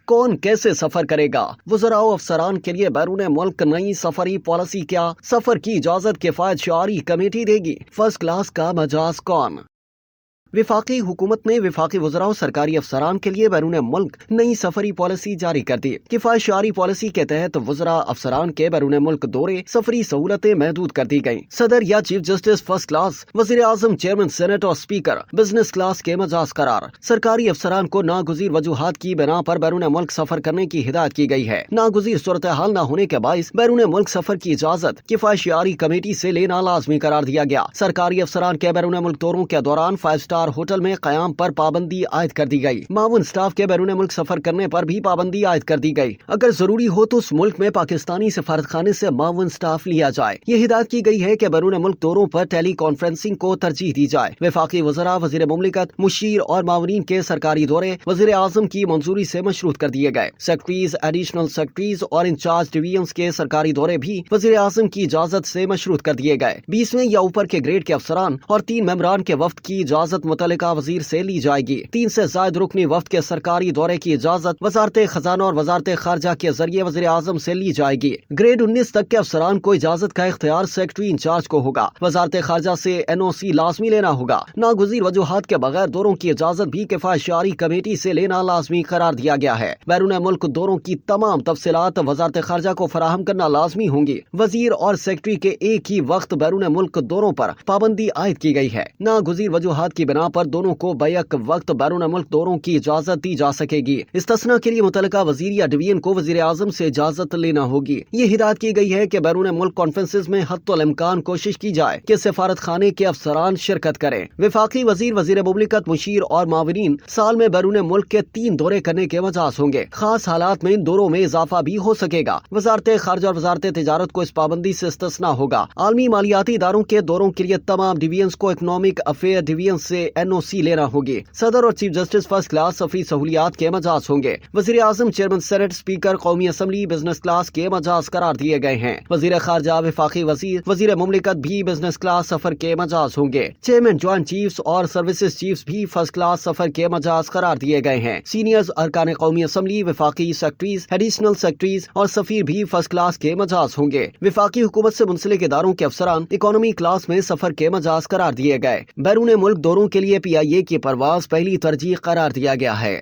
کون کیسے سفر کرے گا؟ وزراء و افسران کے لیے بیرون ملک نئی سفری پالیسی کیا؟ سفر کی اجازت کفایت شعاری کمیٹی دے گی؟ فرسٹ کلاس کا مجاز کون؟ وفاقی حکومت نے وفاقی وزراء و سرکاری افسران کے لیے بیرون ملک نئی سفری پالیسی جاری کر دی۔ کفایت شعاری پالیسی کے تحت وزراء افسران کے بیرون ملک دورے سفری سہولتیں محدود کر دی گئیں۔ صدر یا چیف جسٹس فرسٹ کلاس، وزیر اعظم، چیئرمین سینٹ اور اسپیکر بزنس کلاس کے مجاز قرار۔ سرکاری افسران کو ناگزیر وجوہات کی بنا پر بیرون ملک سفر کرنے کی ہدایت کی گئی ہے۔ ناگزیر صورتحال نہ ہونے کے باعث بیرون ملک سفر کی اجازت کفایت شعاری کمیٹی سے لینا لازمی قرار دیا گیا۔ سرکاری افسران کے بیرون ملک دوروں کے دوران 5 اسٹار ہوٹل میں قیام پر پابندی عائد کر دی گئی۔ معاون اسٹاف کے بیرون ملک سفر کرنے پر بھی پابندی عائد کر دی گئی۔ اگر ضروری ہو تو اس ملک میں پاکستانی سفارتخانے سے معاون اسٹاف لیا جائے۔ یہ ہدایت کی گئی ہے کہ بیرون ملک دوروں پر ٹیلی کانفرنسنگ کو ترجیح دی جائے۔ وفاقی وزراء، وزیر مملکت، مشیر اور معاونین کے سرکاری دورے وزیر اعظم کی منظوری سے مشروط کر دیے گئے۔ سیکرٹریز، ایڈیشنل سیکرٹریز اور انچارج ڈویژنز کے سرکاری دورے بھی وزیر اعظم کی اجازت سے مشروط کر دیے گئے۔ 20ویں یا اوپر کے گریڈ کے افسران اور 3 ممبران کے وفد کی اجازت متعلقہ وزیر سے لی جائے گی۔ 3 سے زائد رکنی وفد کے سرکاری دورے کی اجازت وزارت خزانہ اور وزارت خارجہ کے ذریعے وزیر اعظم سے لی جائے گی۔ گریڈ 19 تک کے افسران کو اجازت کا اختیار سیکرٹری انچارج کو ہوگا۔ وزارت خارجہ سے NOC لازمی لینا ہوگا۔ ناگزیر وجوہات کے بغیر دوروں کی اجازت بھی کفایت شعاری کمیٹی سے لینا لازمی قرار دیا گیا ہے۔ بیرون ملک دوروں کی تمام تفصیلات وزارت خارجہ کو فراہم کرنا لازمی ہوں گی۔ وزیر اور سیکرٹری کے ایک ہی وقت بیرون ملک دوروں پر پابندی عائد کی گئی ہے۔ ناگزیر وجوہات کی بنا پر دونوں کو بیک وقت بیرون ملک دوروں کی اجازت دی جا سکے گی۔ استثناء کے لیے متعلقہ وزیر یا ڈویژن کو وزیر اعظم سے اجازت لینا ہوگی۔ یہ ہدایت کی گئی ہے کہ بیرون ملک کانفرنسز میں حتی الامکان کوشش کی جائے کہ سفارت خانے کے افسران شرکت کریں۔ وفاقی وزیر، وزیر مملکت، مشیر اور معاونین سال میں بیرون ملک کے 3 دورے کرنے کے مجاز ہوں گے۔ خاص حالات میں ان دوروں میں اضافہ بھی ہو سکے گا۔ وزارت خارجہ اور وزارت تجارت کو اس پابندی سے استثناء ہوگا۔ عالمی مالیاتی اداروں کے دوروں کے لیے تمام ڈویژنز کو اکنامک افیئر ڈویژن سے NOC لینا ہوگی۔ صدر اور چیف جسٹس فرسٹ کلاس سفری سہولیات کے مجاز ہوں گے۔ وزیر اعظم، چیئرمین سینٹ، اسپیکر قومی اسمبلی بزنس کلاس کے مجاز قرار دیے گئے ہیں۔ وزیر خارجہ، وفاقی وزیر، وزیر مملکت بھی بزنس کلاس سفر کے مجاز ہوں گے۔ چیئرمین جوائنٹ چیفز اور سروسز چیفز بھی فرسٹ کلاس سفر کے مجاز قرار دیے گئے ہیں۔ سینئرز، ارکان قومی اسمبلی، وفاقی سیکرٹریز، ایڈیشنل سیکرٹریز اور سفیر بھی فرسٹ کلاس کے مجاز ہوں گے۔ وفاقی حکومت سے منسلک اداروں کے افسران اکانومی کلاس میں سفر کے مجاز قرار دیے گئے۔ بیرون ملک دوروں کے لیے PIA کی پرواز پہلی ترجیح قرار دیا گیا ہے۔